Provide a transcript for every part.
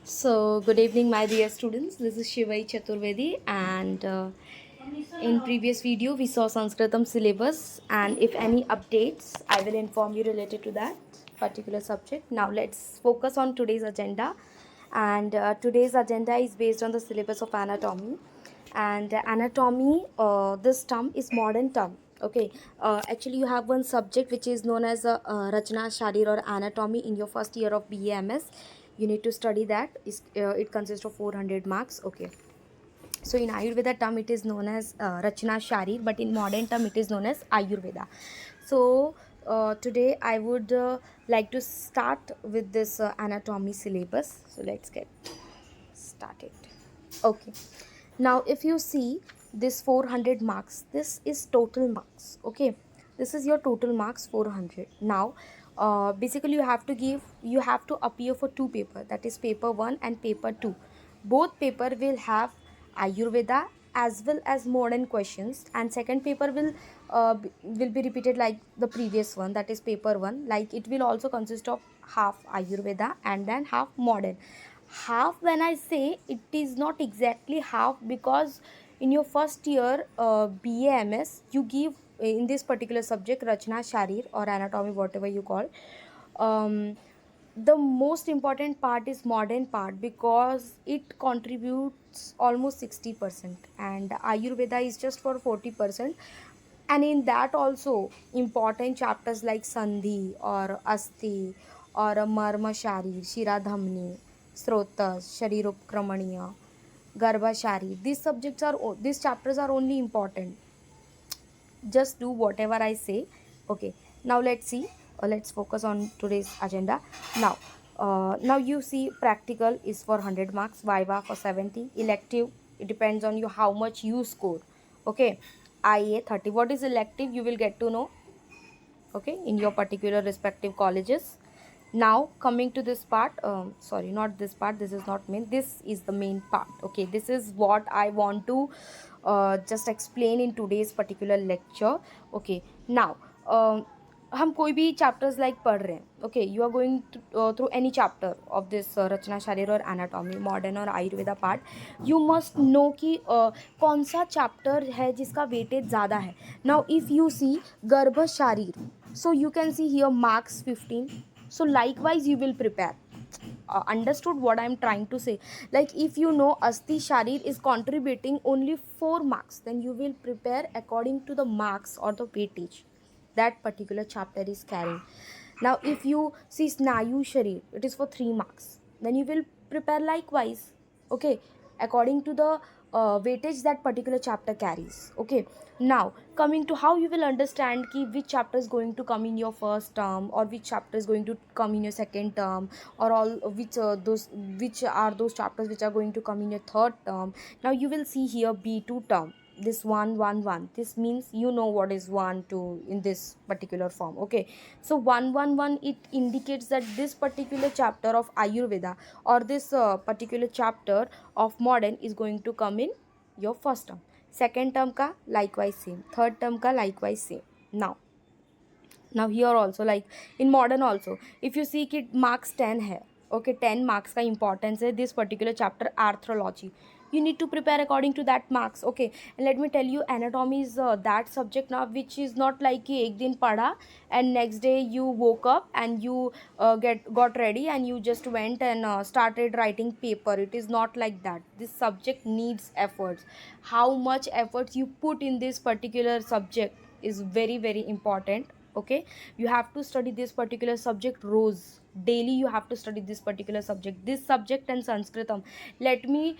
So, good evening, my dear students. This is Shivai Chaturvedi, and in previous video we saw Sanskritam syllabus, and if any updates, I will inform you related to that particular subject. Now, let's focus on today's agenda, and today's agenda is based on the syllabus of anatomy, and anatomy. This term is modern term. Okay, actually, you have one subject which is known as Rachna Sharir or anatomy in your first year of BAMS. You need to study that. It consists of 400 marks. Okay, so in Ayurveda term it is known as Rachna Sharir, but in modern term it is known as Ayurveda. So today I would like to start with this anatomy syllabus. So let's get started. Okay, now if you see this 400 marks, this is total marks. Okay, this is your total marks 400. Now basically you have to appear for two paper, that is paper 1 and paper 2. Both paper will have Ayurveda as well as modern questions, and second paper will be repeated like the previous one, that is paper 1. Like it will also consist of half Ayurveda and then half modern. Half, when I say, it is not exactly half, because in your first year BAMS you give in this particular subject Rachna Sharir or anatomy, whatever you call. The most important part is modern part, because it contributes almost 60% and Ayurveda is just for 40%. And in that also important chapters like Sandhi or Asti or Marma Sharir, Shiradhamni, Srotas, Sharirupkramaniya, Garbhashari, these chapters are only important. Just do whatever I say. Okay, now let's see. Let's focus on today's agenda. Now you see, practical is for 100 marks, viva for 70, elective, it depends on you how much you score. Okay, IA 30. What is elective you will get to know, okay, in your particular respective colleges. Now coming to this part, sorry, not this part, this is not main, this is the main part. Okay, this is what I want to just explain in today's particular lecture. Okay, now हम कोई भी chapters like पढ़ रहे हैं. Okay, you are going through any chapter of this Rachana Sharir और anatomy, modern और Ayurveda part. You must know कि कौन सा चैप्टर है जिसका वेटेज ज़्यादा है. नाउ इफ़ यू सी गर्भ शारीर, so you can see here marks 15. So likewise you will prepare. Understood what I am trying to say? Like if you know Asti Sharir is contributing only 4 marks, then you will prepare according to the marks or the weightage that particular chapter is carrying. Now if you see Snayu Sharir, it is for 3 marks, then you will prepare likewise. Okay, according to the weightage that particular chapter carries. Okay, now coming to how you will understand ki which chapter is going to come in your first term or which chapter is going to come in your second term, or all which are those chapters which are going to come in your third term. Now you will see here B2 term, this 1 1 1, this means you know what is 1 2 in this particular form. Okay, so 1 1 1, it indicates that this particular chapter of Ayurveda or this particular chapter of modern is going to come in your first term. Second term ka likewise same, third term ka likewise same. Now here also, like in modern also, if you see कि marks 10 है, okay, 10 marks का importance है this particular chapter arthrology, you need to prepare according to that marks. Okay, and let me tell you, anatomy is that subject now which is not like कि एक दिन पढ़ा and next day you woke up and you got ready and you just went and started writing paper. It is not like that. This subject needs efforts. How much efforts you put in this particular subject is very very important. Okay, you have to study this particular subject rose daily. You have to study this particular subject, this subject and Sanskritam. Let me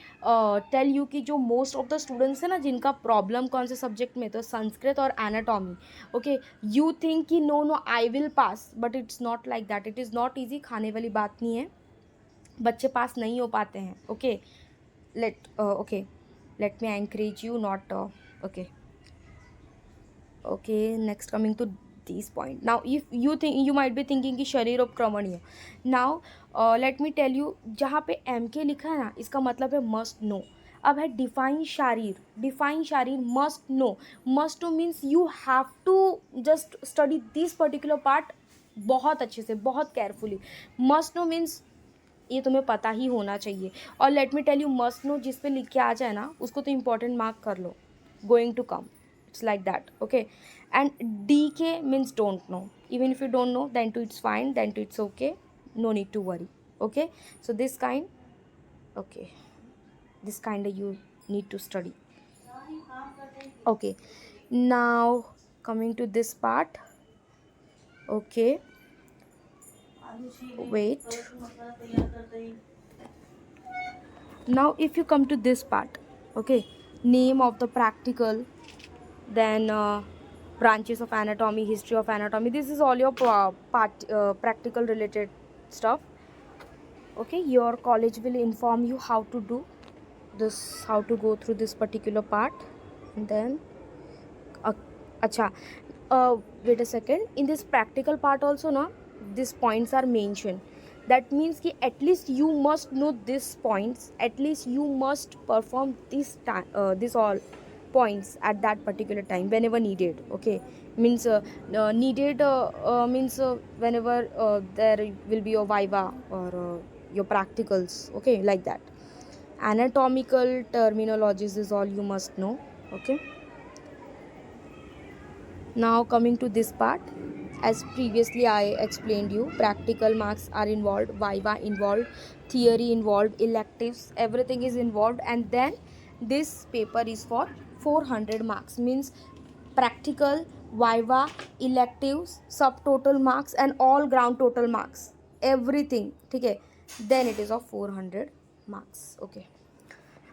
tell you कि जो most of the students है ना, जिनका problem कौन से subject में, तो संस्कृत और anatomy. Okay, you think कि no I will pass, but it's not like that. It is not easy. खाने वाली बात नहीं है, बच्चे पास नहीं हो पाते हैं. Okay, let me encourage you not okay, next coming to this point. Now if you think, you might be thinking कि शरीर उपक्रमणीय. Now let me tell you, जहाँ पे MK लिखा है ना, इसका मतलब है must know. अब है define Sharir must know means you have to just study this particular part बहुत अच्छे से, बहुत केयरफुली. मस्ट नो मीन्स ये तुम्हें पता ही होना चाहिए। और let me tell you, must know जिस पे लिख के आ जाए ना उसको तो इंपॉर्टेंट मार्क कर लो, going to come, it's like that, okay. And D K means don't know, even if you don't know, then too it's fine, then too it's okay, no need to worry, okay. So this kind, okay, this kind you need to study, okay. Now coming to this part, okay, wait. Now if you come to this part, okay, name of the practical, then branches of anatomy, history of anatomy, this is all your practical related stuff, okay. Your college will inform you how to do this, how to go through this particular part. And then uh, acha, wait a second, in this practical part also na, these points are mentioned. That means कि at least you must know these points, at least you must perform this all points at that particular time whenever needed, okay. Means needed means whenever there will be your viva or your practicals, okay, like that. Anatomical terminologies is all you must know, okay. Now coming to this part, as previously I explained you, practical marks are involved, viva involved, theory involved, electives, everything is involved. And then this paper is for 400 marks, means practical, viva, electives, subtotal marks and all ground total marks, everything, okay. Then it is of 400 marks, okay.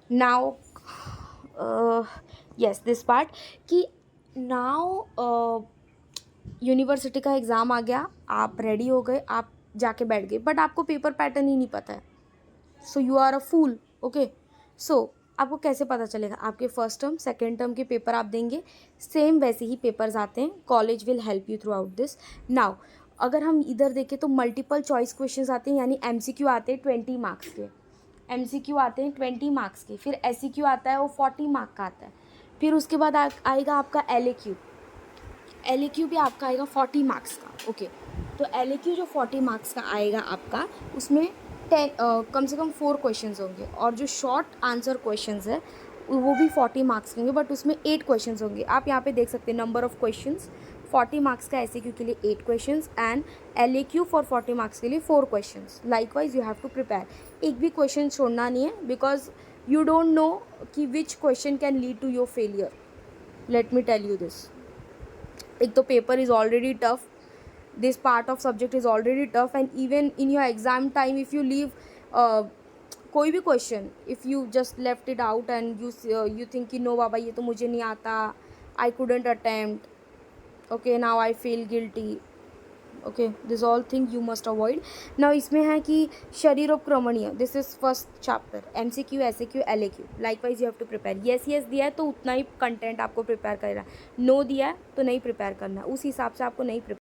Now yes, this part कि now university का exam आ गया, आप ready हो गए, आप जाके बैठ गए, बट आपको पेपर पैटर्न ही नहीं पता है, so you are a fool, okay. So आपको कैसे पता चलेगा? आपके फर्स्ट टर्म सेकेंड टर्म के पेपर आप देंगे, सेम वैसे ही पेपर्स आते हैं, college will help you throughout this. Now अगर हम इधर देखें तो मल्टीपल चॉइस क्वेश्चंस आते हैं, यानी MCQ आते हैं 20 मार्क्स के, MCQ आते हैं 20 मार्क्स के, फिर SCQ आता है वो 40 मार्क का आता है, फिर उसके बाद आएगा आपका LAQ भी आपका आएगा 40 मार्क्स का, ओके। तो LAQ जो 40 मार्क्स का आएगा आपका, उसमें 10 कम से कम 4 क्वेश्चंस होंगे, और जो शॉर्ट आंसर क्वेश्चंस है वो भी 40 मार्क्स के होंगे, बट उसमें 8 क्वेश्चंस होंगे। आप यहाँ पे देख सकते हैं नंबर ऑफ क्वेश्चंस, 40 मार्क्स का SAQ के लिए 8 questions and LAQ for 40 marks के लिए 4 questions. Likewise you have to prepare, एक भी क्वेश्चन छोड़ना नहीं है, बिकॉज यू डोंट नो कि which question can lead to your failure. Let me tell you this, एक तो paper is already tough, this part of subject is already tough, and even in your exam time if you leave कोई भी question, if you just left it out and you think कि no बाबा ये तो मुझे नहीं आता, I couldn't attempt, okay, now I feel guilty, okay, this all thing you must avoid. now इसमें है कि शरीरोपक्रमणीय, this is first chapter, MCQ, SAQ, LAQ, likewise you have to prepare. yes दिया है तो उतना ही कंटेंट आपको प्रिपेयर करना, no दिया है तो नहीं प्रिपेयर करना, उस हिसाब से आपको नहीं